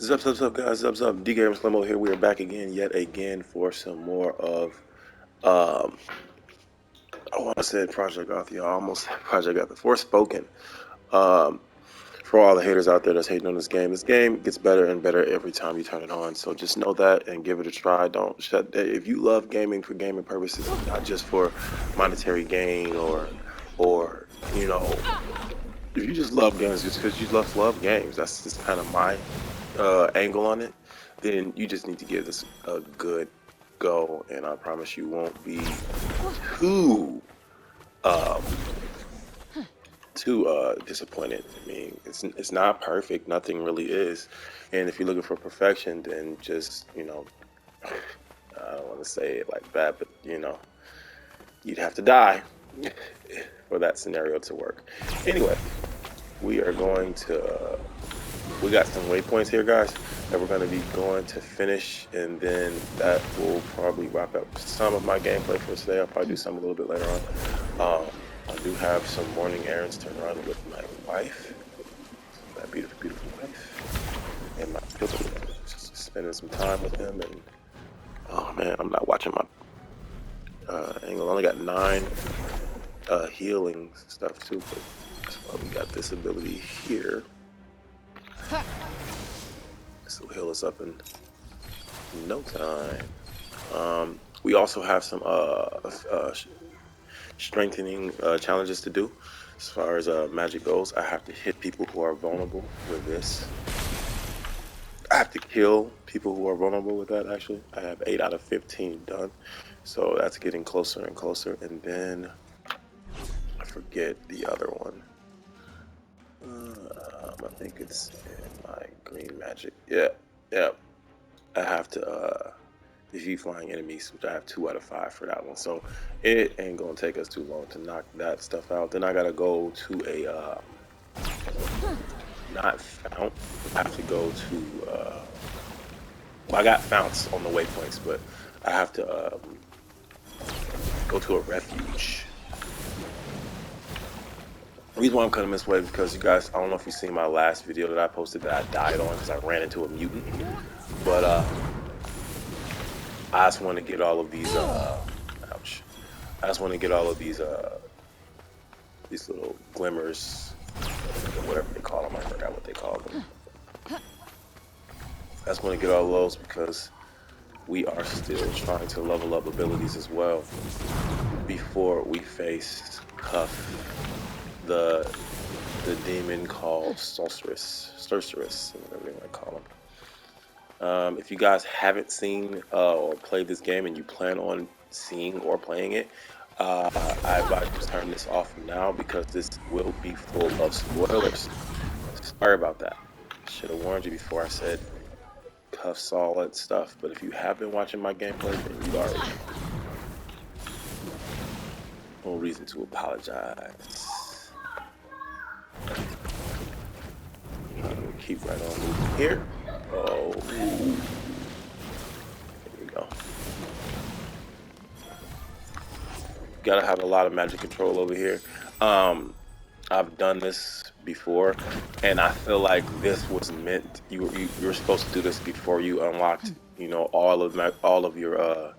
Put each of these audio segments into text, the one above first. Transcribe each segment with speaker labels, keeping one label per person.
Speaker 1: Zup, guys, zup. D Gamer Slimo here. We are back again, yet again, for some more of, um, I want to say Project Goth, y'all. Almost said Project Goth. Forspoken. Um, for all the haters out there that's hating on this game gets better and better every time you turn it on. So just know that and give it a try. Don't shut. If you love gaming for gaming purposes, not just for monetary gain or you know, if you just love games just because you love games, that's just kind of my angle on it, then you just need to give this a good go, and I promise you won't be too um, disappointed. I mean, it's not perfect, nothing really is, and if you're looking for perfection, then just I don't want to say it like that, but you'd have to die for that scenario to work. Anyway, we are going to. We got some waypoints here, guys, that we're going to be going to finish, and then that will probably wrap up some of my gameplay for today. I'll probably do some a little bit later on. I do have some morning errands to run with my wife, my beautiful, beautiful wife, and my children. Just spending some time with them, and oh man, I'm not watching my angle. I only got 9 healing stuff too, but that's why we got this ability here. This will heal us up in no time. We also have some strengthening challenges to do. As far as magic goes, I have to hit people who are vulnerable with this. I have to kill people who are vulnerable with that, actually. I have 8 out of 15 done. So that's getting closer and closer. And then I forget the other one. I think it's in my green magic. Yeah. I have to defeat flying enemies, which I have 2 out of 5 for that one. So it ain't gonna take us too long to knock that stuff out. Then I gotta go to a not fount. I have to go to well, I got founts on the waypoints, but I have to go to a refuge. The reason why I'm coming this way is because you guys, I don't know if you've seen my last video that I posted that I died on because I ran into a mutant, but I just want to get all of these ouch. I just want to get all of these little glimmers, whatever they call them. I forgot what they call them. I just want to get all of those because we are still trying to level up abilities as well before we face Cuff, the demon called Sorceress, whatever they want to call him. If you guys haven't seen or played this game and you plan on seeing or playing it, I advise you to turn this off now because this will be full of spoilers. Sorry about that. Should have warned you before I said Cuffs, all that stuff. But if you have been watching my gameplay, then you already know. No reason to apologize. Keep right on moving here. Oh, there we go. Gotta have a lot of magic control over here. I've done this before, and I feel like this was meant. You were supposed to do this before you unlocked, all of your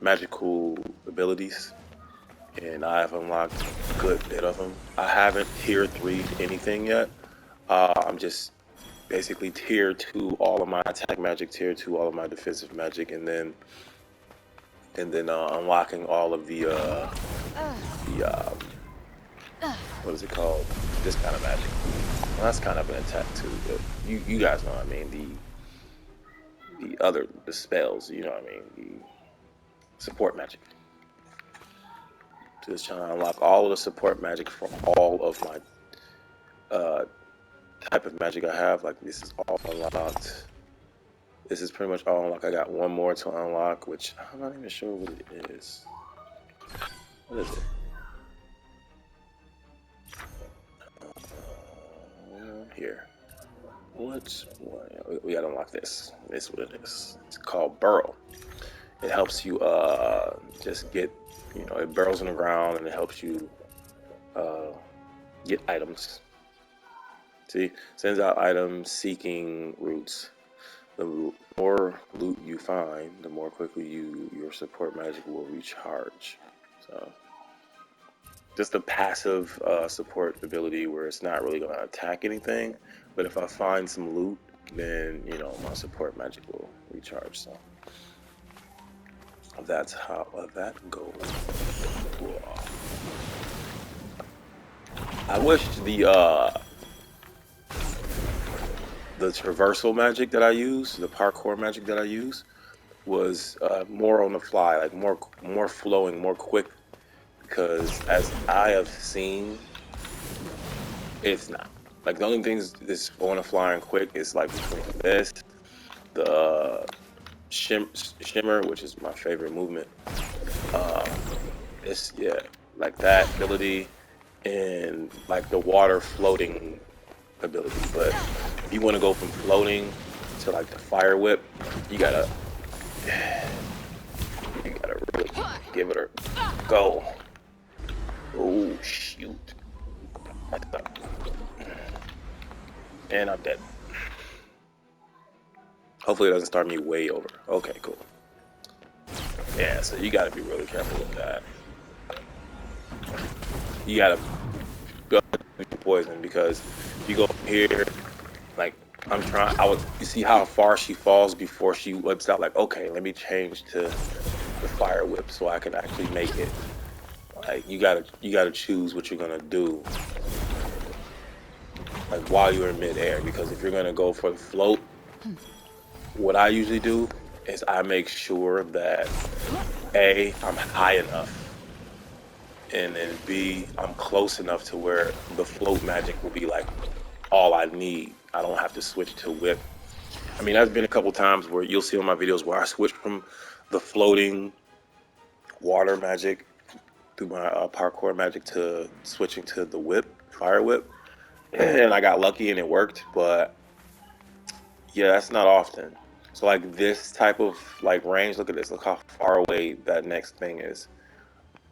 Speaker 1: magical abilities. And I've unlocked a good bit of them. I haven't tier 3'd anything yet. I'm just basically tier 2 all of my attack magic, tier 2 all of my defensive magic, and then unlocking all of the what is it called? This kind of magic. Well, that's kind of an attack too, but you guys know what I mean. The spells, you know what I mean. The support magic. Just trying to unlock all of the support magic for all of my type of magic I have. Like this is all unlocked. This is pretty much all unlocked. I got one more to unlock, which I'm not even sure what it is. What is it? Here. What's what? We gotta unlock this. This is what it is. It's called Burrow. It helps you just get, it burrows in the ground and it helps you get items. See, sends out items seeking roots. The more loot you find, the more quickly your support magic will recharge. So just a passive support ability where it's not really going to attack anything, but if I find some loot, then my support magic will recharge. So that's how that goes. I wish the traversal magic that I use, the parkour magic that I use, was more on the fly, like more flowing, more quick. Because as I have seen, it's not. Like the only things that's on the fly and quick is like between this, the shimmer, which is my favorite movement. Um, it's like that ability and like the water floating ability. But if you want to go from floating to like the fire whip, you gotta really give it a go. Oh shoot! And I'm dead. Hopefully it doesn't start me way over. Okay, cool. Yeah, so you gotta be really careful with that. You gotta go poison because if you go here, like you see how far she falls before she whips out, like, okay, let me change to the fire whip so I can actually make it. Like you gotta choose what you're gonna do, like while you're in midair, because if you're gonna go for the float, what I usually do is I make sure that A, I'm high enough, and then B, I'm close enough to where the float magic will be like all I need. I don't have to switch to whip. I mean, there's been a couple times where you'll see on my videos where I switch from the floating water magic through my parkour magic to switching to the whip, fire whip, and I got lucky and it worked. But yeah, that's not often. So like this type of like range, look at this. Look how far away that next thing is.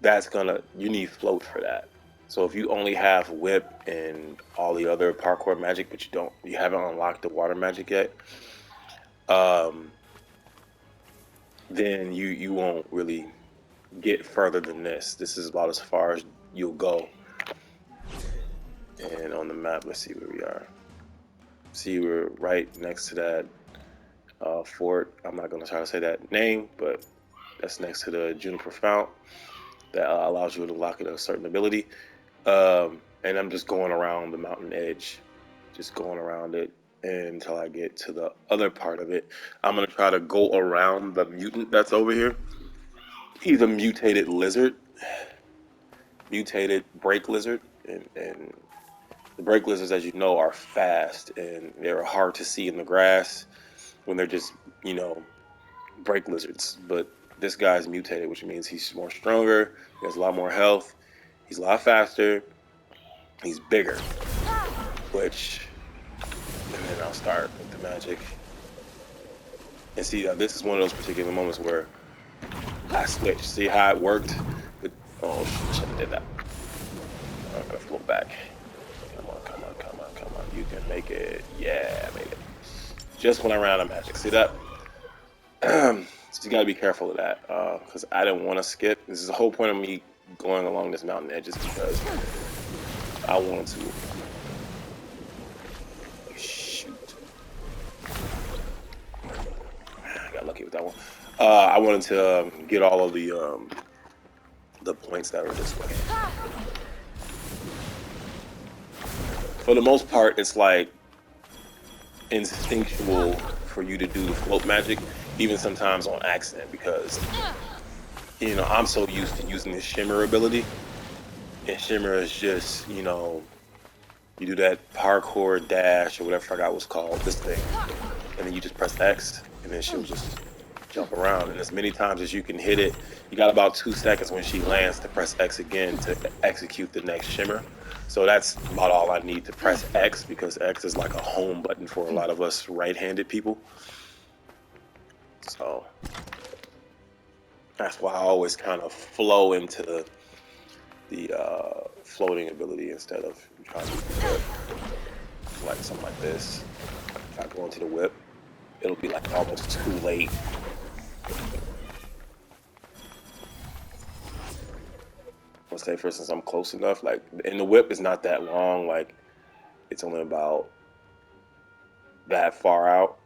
Speaker 1: You need float for that. So if you only have whip and all the other parkour magic, but you haven't unlocked the water magic yet, um, then you won't really get further than this. This is about as far as you'll go. And on the map, let's see where we are. See, we're right next to that fort. I'm not going to try to say that name, but that's next to the Juniper Fount that allows you to lock in a certain ability. And I'm just going around the mountain edge, just going around it until I get to the other part of it. I'm going to try to go around the mutant that's over here. He's a mutated lizard, mutated brake lizard, and the brake lizards, as you know, are fast and they're hard to see in the grass when they're just, you know, brake lizards. But this guy's mutated, which means he's more stronger, he has a lot more health, he's a lot faster, he's bigger, and then I'll start with the magic. And see, this is one of those particular moments where I switched. See how it worked? Oh, shit, I did that. I'm gonna float back. Come on, come on, come on, come on. You can make it. Yeah, I made it. Just when I ran out of magic. See that? So you gotta be careful of that, because I didn't want to skip. This is the whole point of me going along this mountain edge, just because I wanted to. Shoot. I got lucky with that one. I wanted to get all of the points that are this way. For the most part, it's like instinctual for you to do the float magic, even sometimes on accident, because I'm so used to using this shimmer ability, and shimmer is just you do that parkour dash or whatever I forgot what's called, this thing, and then you just press X, and then she'll just jump around, and as many times as you can hit it, you got about 2 seconds when she lands to press X again to execute the next shimmer. So that's about all I need to press X, because X is like a home button for a lot of us right-handed people. So that's why I always kind of flow into the floating ability instead of trying to do like something like this. If I go into the whip, it'll be like almost too late. Let's say, for instance, I'm close enough, like, and the whip is not that long, like, it's only about that far out,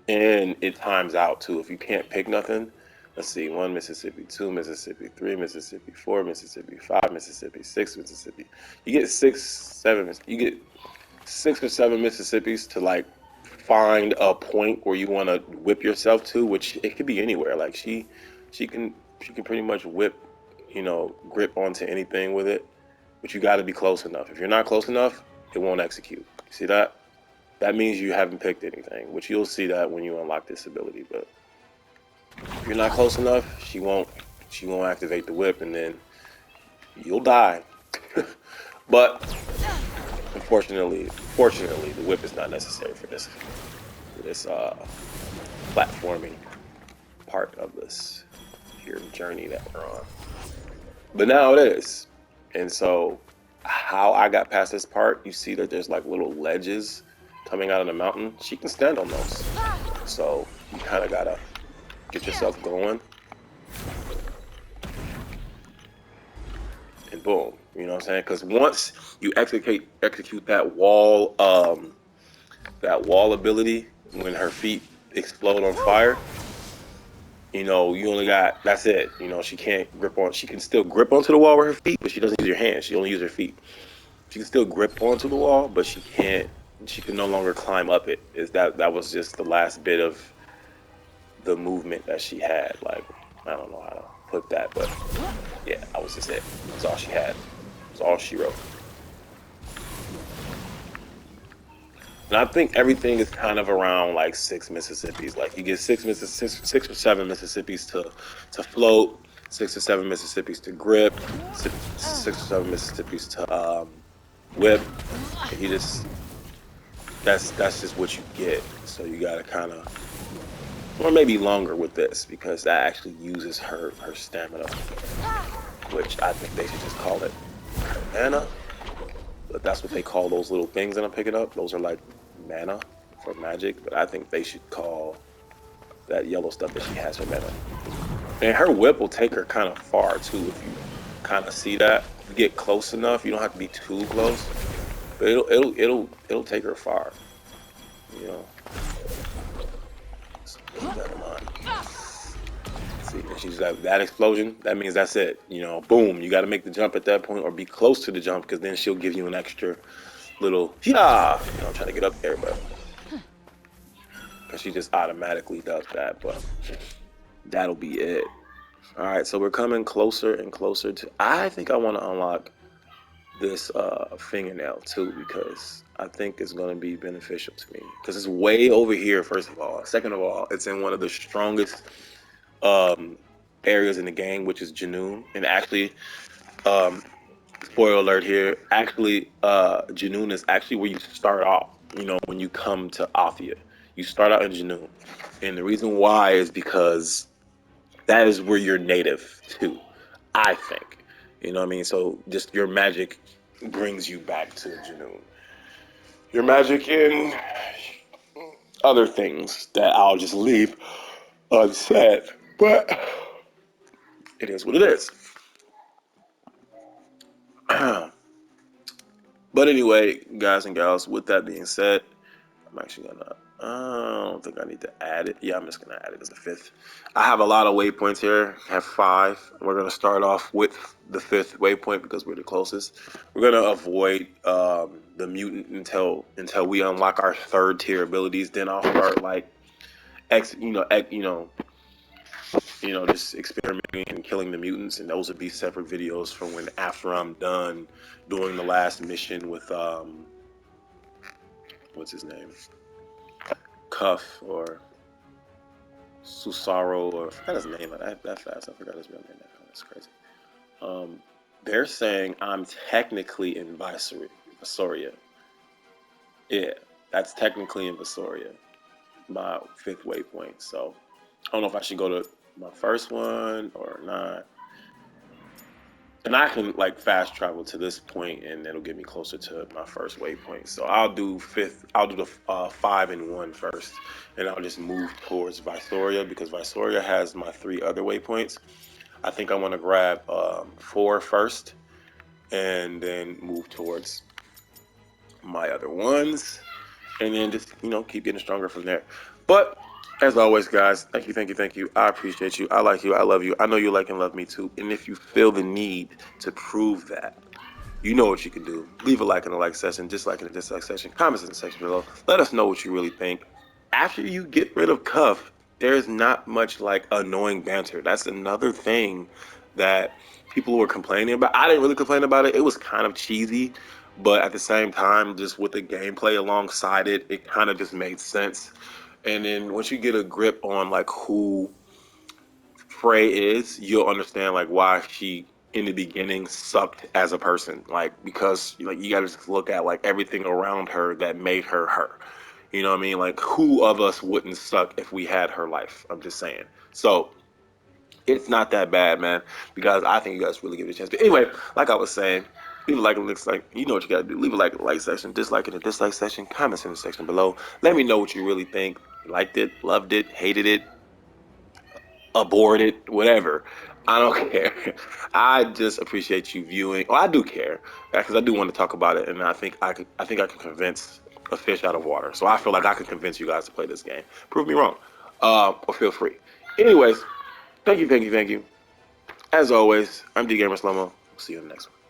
Speaker 1: and it times out too. If you can't pick nothing, let's see, 1 Mississippi, 2 Mississippi, 3 Mississippi, 4 Mississippi, 5 Mississippi, 6 Mississippi. You get 6, 7. You get 6 or 7 Mississippis to like find a point where you want to whip yourself to, which it could be anywhere. Like she can she can pretty much whip, grip onto anything with it, but you got to be close enough. If you're not close enough, it won't execute. See that? That means you haven't picked anything, which you'll see that when you unlock this ability. But if you're not close enough, she won't activate the whip, and then you'll die. But fortunately, the whip is not necessary for this platforming part of this here journey that we're on. But now it is, and so how I got past this part, you see that there's like little ledges coming out of the mountain. She can stand on those, so you kind of gotta get yourself going, and boom, you know what I'm saying? Because once you execute that wall ability, when her feet explode on fire, you only got, that's it. She can't grip on. She can still grip onto the wall with her feet, but she doesn't use her hands. She only uses her feet. She can still grip onto the wall, but she can't. She can no longer climb up it. Is that was just the last bit of the movement that she had. Like, I don't know how to put that, but yeah, that was just it. That's all she had. That's all she wrote. And I think everything is kind of around like 6 Mississippis. Like you get 6 or 7 Mississippis to float, 6 or 7 Mississippis to grip, 6 or 7 Mississippis to whip. And you just that's just what you get. So you gotta kind of, or maybe longer with this because that actually uses her stamina, which I think they should just call it mana. But that's what they call those little things that I'm picking up. Those are like mana for magic, but I think they should call that yellow stuff that she has her mana. And her whip will take her kind of far too if you kind of see that. If you get close enough, you don't have to be too close, but it'll take her far. You know. So keep that in mind. See, and she's like that explosion. That means that's it. Boom. You got to make the jump at that point, or be close to the jump, because then she'll give you an extra little yeah. I'm trying to get up there, but because she just automatically does that. But that'll be it. All right, so we're coming closer and closer to. I think I want to unlock this fingernail too, because I think it's going to be beneficial to me, because it's way over here. First of all, second of all, it's in one of the strongest um, areas in the game, which is Janoon. And actually, um, spoiler alert here. Actually, Janoon is actually where you start off. When you come to Athia, you start out in Janoon, and the reason why is because that is where you're native to. I think. You know what I mean? So just your magic brings you back to Janoon. Your magic and other things that I'll just leave unsaid, but it is what it is. But anyway, guys and gals, with that being said, I'm actually gonna. I don't think I need to add it. Yeah, I'm just gonna add it as the fifth. I have a lot of waypoints here. I have 5. We're gonna start off with the 5th waypoint because we're the closest. We're gonna avoid the mutant until we unlock our 3rd tier abilities. Then I'll start like just experimenting and killing the mutants, and those would be separate videos from when after I'm done doing the last mission with what's his name, Cuff or Susaro, or I forgot his name that fast. I forgot his real name. That's crazy. Um, they're saying I'm technically in Visoria. Yeah, that's technically in Visoria, my 5th waypoint. So I don't know if I should go to my first one or not. and I can like fast travel to this point, and it'll get me closer to my first waypoint. So I'll do fifth. I'll do the 5 and 1 first, and I'll just move towards Visoria because Visoria has my 3 other waypoints. I think I want to grab 4 first, and then move towards my other ones, and then just keep getting stronger from there. But as always, guys, thank you, thank you, thank you. I appreciate you. I like you. I love you. I know you like and love me too. And if you feel the need to prove that, you know what you can do. Leave a like in the like section, dislike in the dislike section, comments in the section below. Let us know what you really think. After you get rid of Cuff, there's not much like annoying banter. That's another thing that people were complaining about. I didn't really complain about it. It was kind of cheesy, but at the same time, just with the gameplay alongside it, it kind of just made sense. And then once you get a grip on like who Frey is, you'll understand like why she in the beginning sucked as a person. Like because like you gotta just look at like everything around her that made her her. You know what I mean? Like who of us wouldn't suck if we had her life? I'm just saying. So it's not that bad, man, because I think you guys really give it a chance. But anyway, like I was saying, leave a like, looks like you know what you gotta do. Leave a like in the like section, dislike in the dislike section, comments in the section below. Let me know what you really think. Liked it, loved it, hated it, abort it, whatever. I don't care. I just appreciate you viewing. Well, I do care because I do want to talk about it, and I think I could. I think I can convince a fish out of water. So I feel like I could convince you guys to play this game. Prove me wrong, or feel free. Anyways, thank you, thank you, thank you. As always, I'm D Gamer Slomo. See you in the next one.